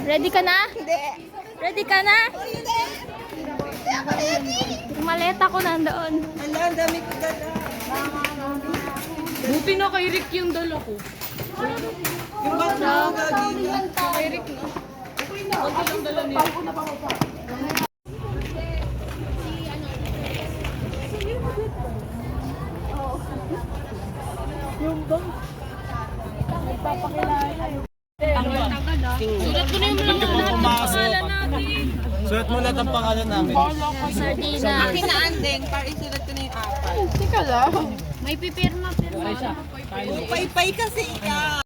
Ready ka na? Hindi. Ready ka na? Hindi. Hindi ako ready. Yung maleta ko nandoon. Ala, ang dami ko dala. Buti na kay Rick yung dala ko. Yung bag mo, gagi. Kay Rick na. Konti lang dala niya. Yung bag. Nagpapakilala yung... Sulat ko na yung mga pangalan natin. Sulat mo lahat ang pangalan namin. Sardina. Akin na andeng, para isulat ko na yung apat. Teka lang. May pipirma. Pay-pay kasi ikaw.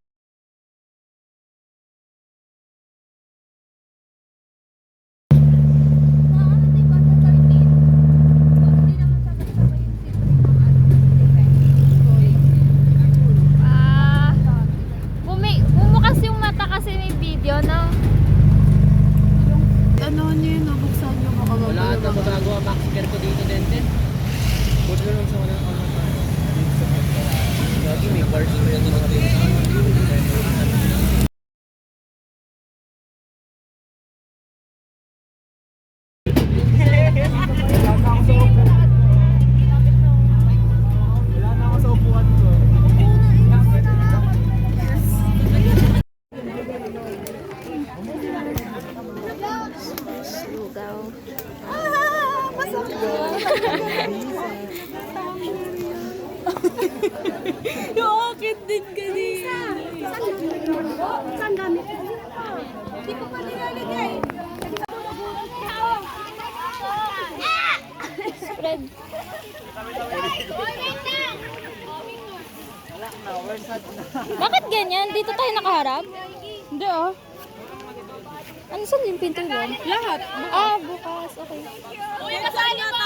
Bumukas yung mata kasi may video, no? Ano niyo yun? Nabuksan niyo baka Wala ata magagawa maxiker ko dito din. Buti na lang sa wala ang lagi may bars na yan mga din. Wala na ako sa upuan ko. Lugaw. Yung akin din kanina. Saan gamit? Hindi ko pa nilalagay. Spread. Bakit ganyan? Dito tayo nakaharap? Hindi ah. Ano saan yung pinto doon? Lahat. Ah, bukas. Okay. Uy, kasali mo!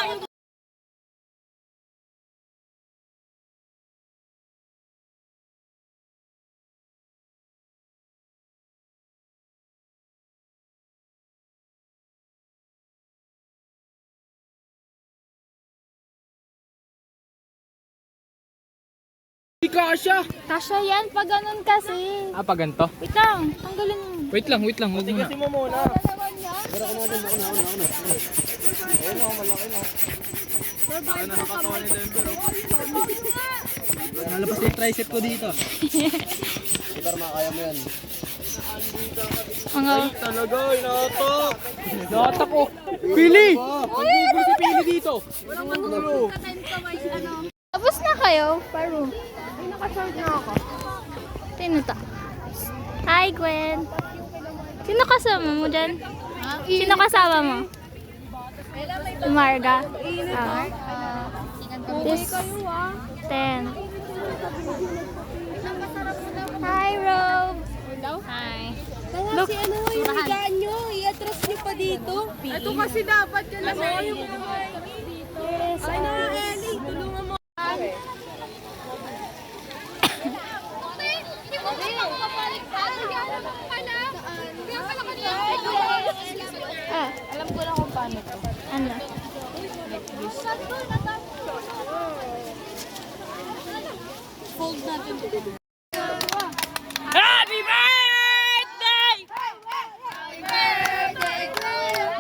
Hindi kasha! Kasya yan pag ganun kasi. Ah, pag ganito? Wait lang. Tanggalin mo. Wait lang. Huwag muna. Kasi mo muna. Ano na katawan ni Denver? Nalabas yung tricep ko dito. Pero makaya mo yan. Ano? Talaga, inatak! Inatak ko! Pili! Magbubulo si Pili dito! Tapos na kayo? Paro. Ay, naka-short na ako. Sino ta? Hi, Gwen. Sino kasama mo dyan? Sino kasama mo? Si Marga. This 10. Hi, Rob. Hi. Look, Si ano yung higaan nyo? I-atras nyo pa dito. Ito kasi dapat yan lang. yes. Ay na, Ellie. Tulungan mo. Ah, Alam ko na kung paano to. ano? Fold natin to. Happy birthday!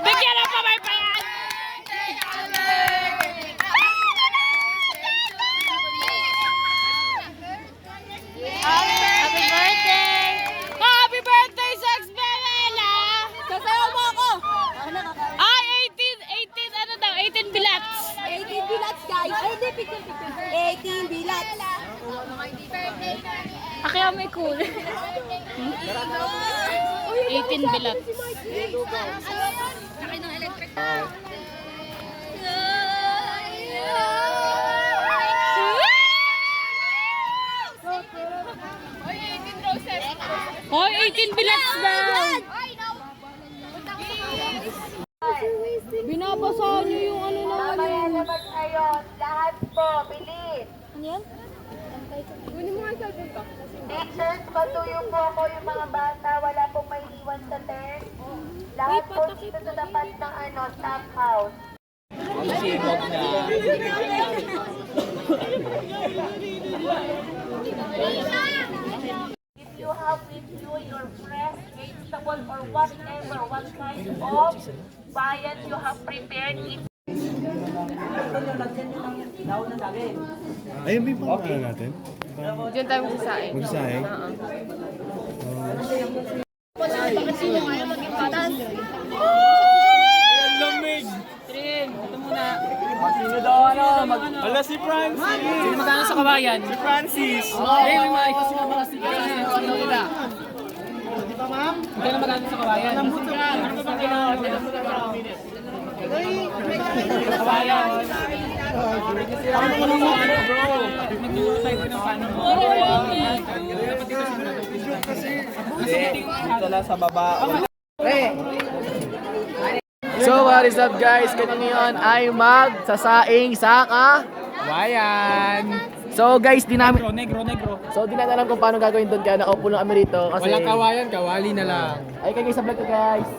Bigyan ng pamaypayan! Happy birthday! Happy birthday, Sex Bella! Sasayaw mo ako. Ay, 18, ano daw? 18 bilats! 18 bilats, guys. Ay, hindi, picture. 18 bilats. Akaya may cool. 18 bilats. Hoy, 18 bilats daw! Binabasahan niyo yung ano naman yun. Ngayon, lahat po, bilis. Ano yan? Teachers, patuyo po ako yung mga bata. Wala pong may iwan sa tent. Lahat po dito sa tapat ng staff house. Ang sipag na. If you have with you your fresh vegetable or or whatever, what kind of viand you have prepared. Ayun ba yung pangalan natin? Diyan tayo magsasain. Magsasaing? Lamig! Trin, ito muna. Sino daw Ala si Francis! Sino magkano sa kabayan? Si Francis! Hey, may mga ito sila mga sticker na ano nila. Di ba, ma'am? Magkano magkano sa kabayan? Ano ba ginawa? Kabayan. Mag-notify ko ng paano mo. Dito lang sa baba. So what is up guys? Kami ngayon ay magsasaing sa kawayan. So guys, di namin... Negro. So di natin alam kung paano gagawin doon kaya nakaupo lang kami rito kasi... Walang kawayan, kawali na lang. Ay kayo sa vlog ko guys.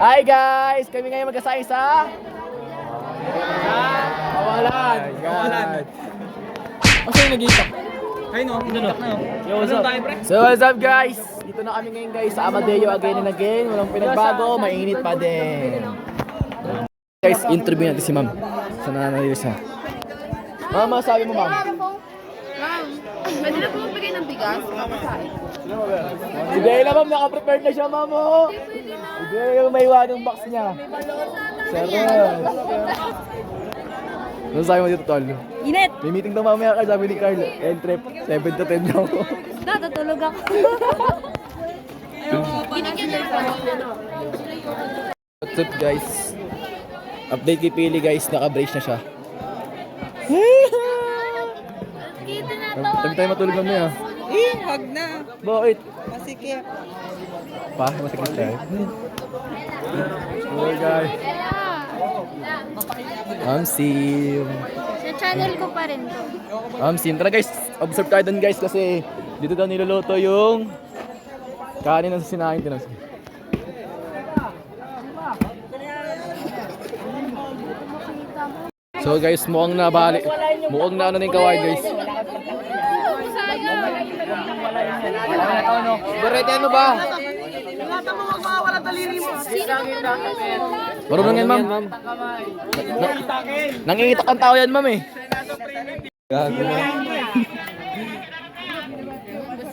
Hi guys! Kami ngayon magsasaing sa... Kawalan! Ang sa'yo nag-iitak? Ay no, doon na. Yo, what's up? So what's up guys? Dito na kami ngayon guys sa Amadeo again and again. Walang pinagbago, mainit pa din. Guys, interview natin si ma'am. Sa nananayo siya. Mama, sabi mo ma'am? Pwede na po magbigay ng bigas? Si Bella ma'am, naka-prepared na siya ma'am oh. Si Bella may iwanong box niya. Sarap. Ano sabi mo dito tol? Init! May meeting daw mamaya ka, sabi ni Carl. End trip, 7 to 10 daw. Natutulog ako. What's up guys? Update kay Pili guys, naka-brace na siya. Kita na to. Tabi tayo matulog mamaya. Wag na. Bakit? Masikip. Pa, masikip tayo. Oh guys. Sim. Sa channel ko pa rin to. Sim. Tara guys, observe tayo dun guys kasi dito daw niluluto yung kanin ng sinahin din. So guys, mukhang nabali. Mukhang na ano na yung kawain guys. Berete ano ba? Marunong yan ma'am. Nangingitak ang tao yan ma'am eh. Gago na.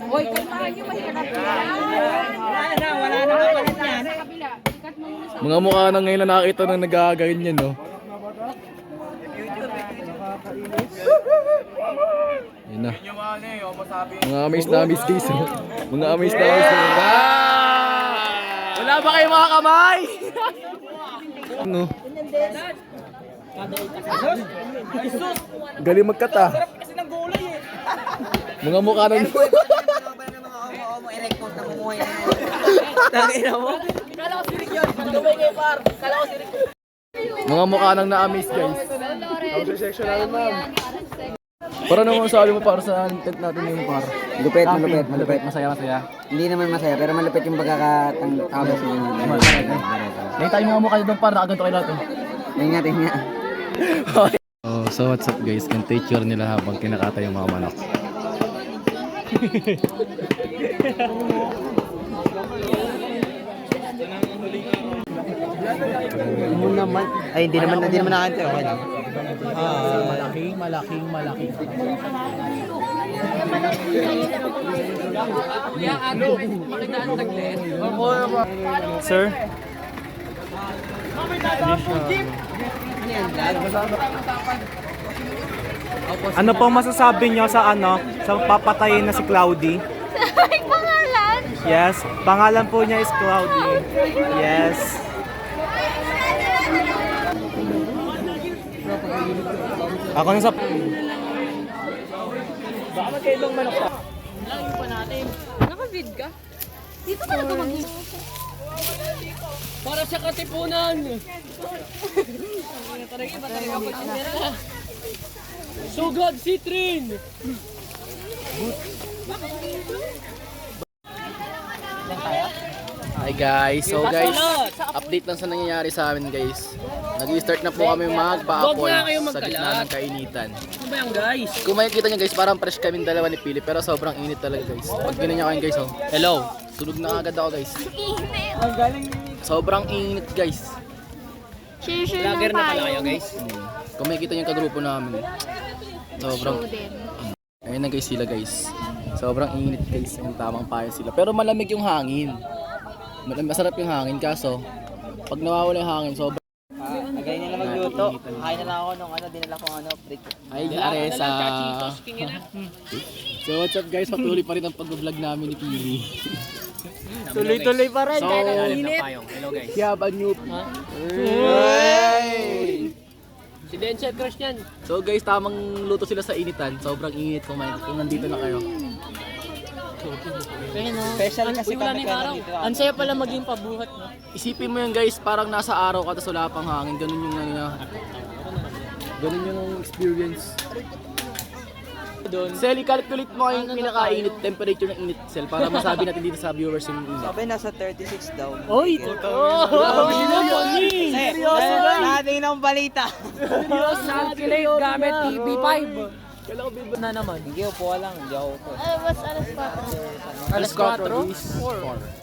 Hoy, kalmahan nyo, mahirap Wala na kapalit yan. Mga mukha na ngayon na nakakita ng nagagaganyan no. Yun na. Mga amaze na amaze guys. Mga amaze na amaze. Wala ba kayo mga kamay? Ano? Galing magkata. Mga mukha na mga mukha nang na-amaze guys. Section namin ma'am. Para naman sabi mo para sa tent natin yung par. Malupit. Masaya. Hindi naman masaya, pero malupit yung pagkakatangkabas mo. May tayo mga mukha doon par, nakaganto kayo lahat. Tingnan nga. Oh, so what's up guys? Yung teacher nila habang kinakata yung mga manok. Ay, hindi naman nakante. Okay lang. Malaking. Sir? Ano pong masasabi nyo sa sa papatayin na si Cloudy? Ay, pangalan. Yes, pangalan po niya is Cloudy. Yes. Ako na sa... Naka-vid ka? Dito ka na tumagin. Para sa katipunan. Sugod si Trin. Hi guys, so guys, update lang sa nangyayari sa amin guys. Nag-start na po kami magpa-apoy Huwag na kayo sa gitna magkalat. ng kainitan. Ano ba yan, guys? Kung makikita nyo guys, parang fresh kaming dalawa ni Philip, pero sobrang init talaga guys. Pag ganyan nyo kayo guys, oh. Hello. Tulog na agad ako guys. Init. Sobrang init guys. Share Vlogger ng na pala payo. kayo, guys. Kung makikita nyo yung kagrupo namin, sobrang... Show din. Ayun na guys sila guys. Sobrang init guys. Yung tamang payo sila. Pero malamig yung hangin. Masarap yung hangin kaso pag nawawala yung hangin sobrang Agayin nila magluto. Kain na lang ako nung dinala kong break. ay aresa. So what's up guys? Patuloy pa rin ang pag-vlog namin ni Pili. Tuloy-tuloy pa rin. So, Hello, guys. Kaya ba new? Si Denzel crush niyan. So guys, tamang luto sila sa initan. Sobrang init kung nandito na kayo. Special kasi kami dito. Ang saya pala maging pabuhat, no? Isipin mo yun guys, parang nasa araw ka tapos wala pang hangin. Ganun yung ano niya. Ganun yung experience. Sel, i-calculate mo yung pinaka-init temperature ng init, Sel, para masabi natin dito sa viewers yung init. Sabi nasa 36 daw. Oy! Seryoso guys! Natin ng balita. Calculate gamit TV5. Na naman. Hindi upo lang. Hindi ako upo. Was alas 4. Alas 4? 4.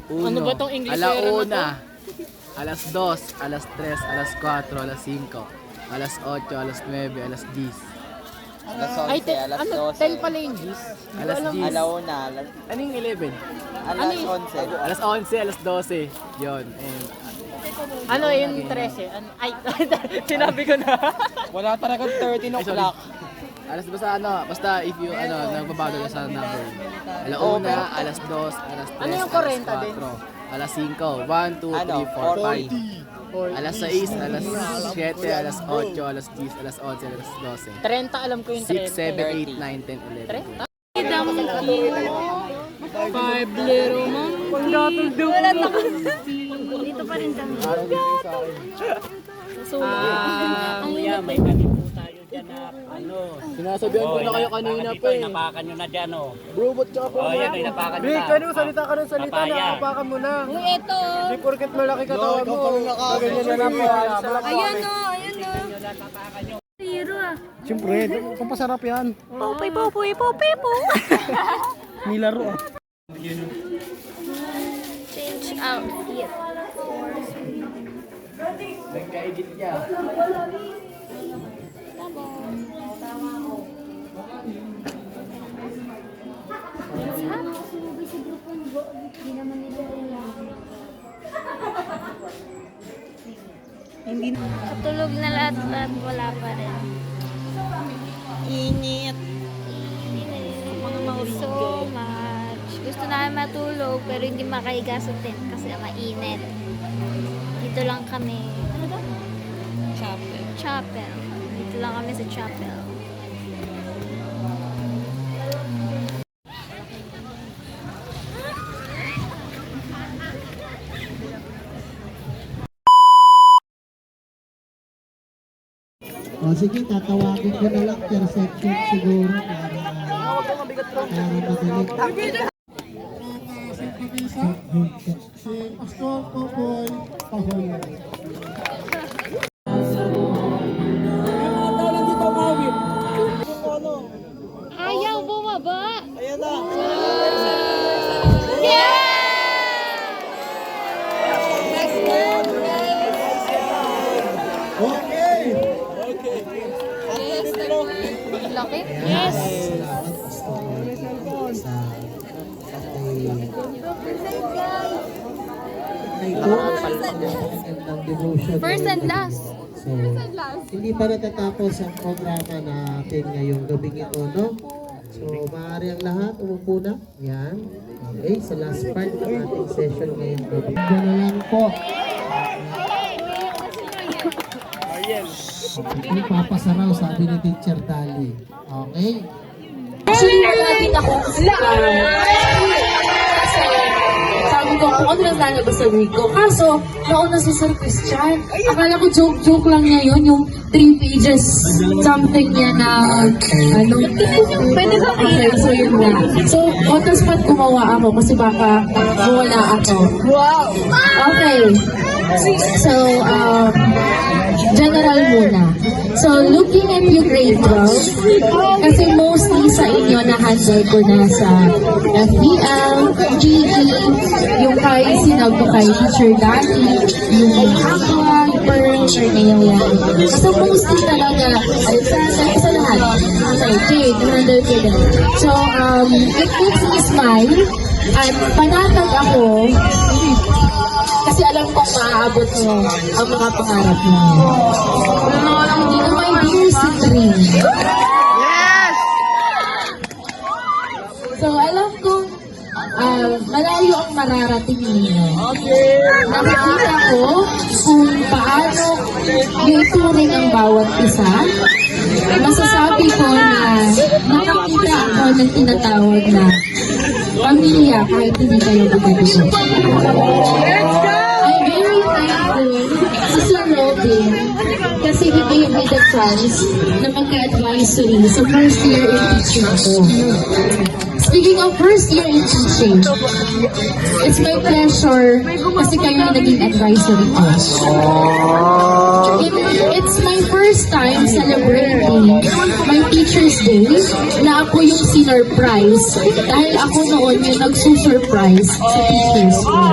Ano ba tong English Ala era na una, alas 2, alas 3, alas 4, alas 5, alas 8, alas 9, alas 10. Alas 11, Ay, alas ano? 12. 10 pala yung gis? Alas 10. Alauna, Ano yung 11? alas 11. Alas 11, alas 12. Yun. And, Ano yung 13? Ay, sinabi ko na. Wala talagang 13 o'clock. alas basta if you nagbabago ka sa number. Alauna, alas 2, alas 3, Ano yung alas 40 din? 4, alas 5, 1, 2, 3, 4, 5. Alas 6, alas 7, alas 8, alas 10, alas 11, alas 12. 30, alam ko yung 6, 7, 8, 30. 9, 10, 11. 5 little mom. Dito pa rin kami. Yeah, may kami po tayo dyan na ano. Sinasabihan ko na kayo kanina pa eh. Napakan nyo na dyan, oh. Bro, ba't ka po? Oh, yan, ay napakan nyo na. Rick, ano salita ka ng salita Papaya. na apakan mo na. Uy, eto. Di porket malaki katawan mo. Ganyan na lang po. Ayan o, ayan o. Hero ah. Siyempre, pampasarap yan. Popoy, popoy, popoy, po. Nilaro ah. Change outfit. Nagkaigit niya. Katulog na lahat, wala pa rin. Init. So much. Gusto namin matulog pero hindi makahiga sa tent kasi mainit. Dito lang kami. Ano ba? Chapel. Chapel. Dito lang kami sa chapel. O sige, tatawagin ko na lang per section siguro para madali. Si Pastor Popoy Pahoy. Ayaw bumaba! Ayan na. Okay! Laki? Yes! First and last. So, hindi pa natatapos ang programa natin ngayong gabing ito, no? So, maaari ang lahat, umupo na. Yan. Okay, sa last part ng ating session ngayong gabi. Diyan na lang po. Ito papasaraw, sabi ni Teacher Tali. Okay? Actually, nalapit ako kasi sabi ko kung ano lang lalabas sa wig ko. Kaso, nauna si Sir Christian. Akala ko joke-joke lang niya yun, yung 3 pages something niya na ano. Pwede ba kayo? So, yun na. So, on the spot gumawa ako kasi baka mawala ako. Wow! Okay. So, general muna. So, looking at you grade 12, kasi mostly sa inyo na-handle ko na sa FBL, GE, yung kay sinabi kay Teacher Danny, yung Aqua, yung Pearl, or ngayon. So, mostly talaga, sa lahat. Okay, Jade, na-handle ko din. So, it makes me smile, at panatag ako, kasi alam kong maaabot mo ang mga pangarap mo. To my dear Citrine. Yes! So, alam kong malayo ang mararating ninyo. Nakikita ko kung paano yung ituring ang bawat isa. Masasabi ko na nakakita ako ng tinatawag na pamilya kahit hindi kayo magkakasya. I'm very thankful sa Sir Robin kasi he gave me the chance na magka-advisory sa first year in teaching ko. Speaking of first year in teaching, it's my pleasure kasi kayo yung naging advisory ko. It's my first time celebrating my Teacher's Day na ako yung sinurprise dahil ako noon yung nagsusurprise sa Teacher's Day.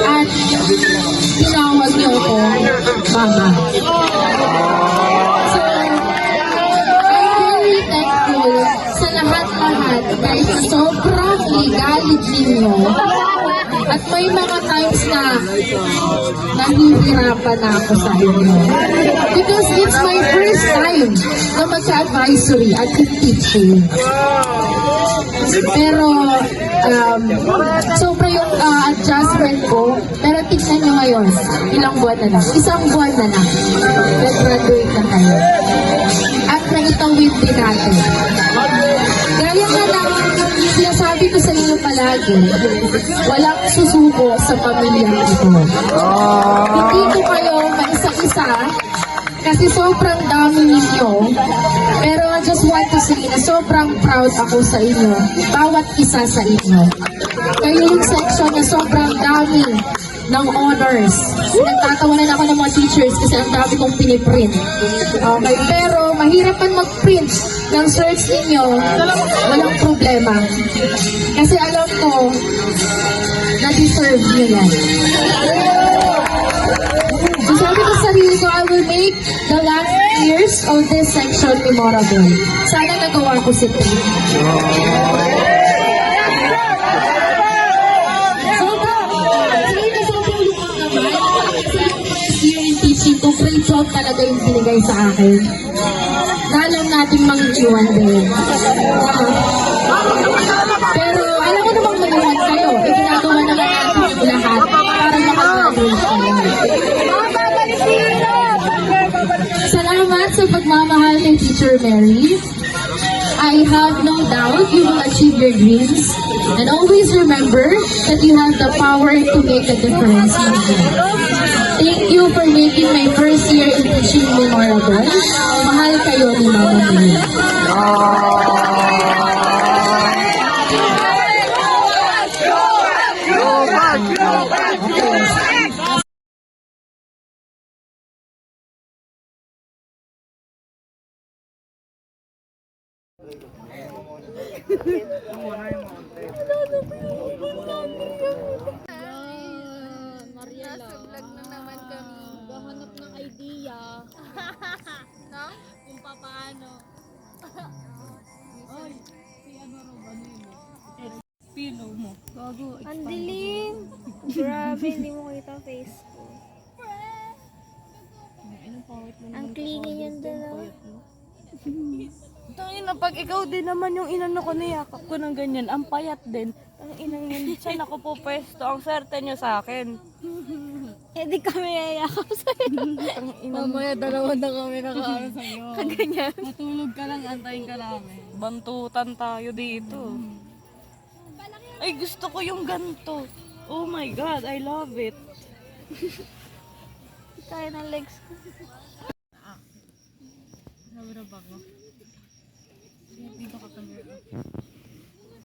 At tinawag niyo ako Mama. So, I'm very thankful sa lahat-lahat dahil sa sobrang ligalig ninyo. At may mga times na nahihirapan na ako sa inyo. Because it's my first time na magka-advisory at teaching. Pero, sobra yung adjustment ko. Pero tignan nyo ngayon, ilang buwan na lang. Isang buwan na lang. Nag-graduate na kayo. At naitawid din natin. Gaya nga lang, sinasabi ko sa inyo palagi, walang susuko sa pamilyang ito. Hindi ko kayo maisa-isa kasi sobrang dami ninyo. Pero I just want to say na sobrang proud ako sa inyo, bawat isa sa inyo. Kayo yung section na sobrang dami ng honors. Nagtatawanan ako ng mga teachers kasi ang dami kong piniprint. Okay, pero mahirapan mag-print ng search ninyo, walang problema. Kasi alam ko na deserve nyo yan. So sabi ko sa sarili ko, I will make the last years of this section memorable. Sana nagawa ko si Pete. Great job talaga yung binigay sa akin. Alam natin mang-iwan din. Pero alam ko namang mag-iwan kayo. Ginagawa naman natin lahat para makagraduate kayo. Salamat sa pagmamahal kay Teacher Mary. I have no doubt you will achieve your dreams. And always remember that you have the power to make a difference. Thank you for making my first year in teaching memorable. Mahal kayo ni Mama Mary. Nasa vlog na naman kami. Gahanap ng idea. No? Kung paano. Ay, si ano ba nino? Pilo mo. Gago. Ang dilim. Grabe, hindi mo kita face ko. Ang clingy yung dalawa. Tangina, pag ikaw din naman yung inano ko, niyakap ko ng ganyan, ang payat din. Tangina yun, saan ako po pwesto? Ang swerte nyo sa akin. Eh di kami yayakap sa'yo. Mamaya dalawa na kami nakaano sa'yo. Kaganyan. Matulog ka lang, antayin ka namin. Bantutan tayo dito. Ay, gusto ko yung ganto. Oh my God, I love it. Kaya ng legs ko. Sabra ba ko? Dito ka camera.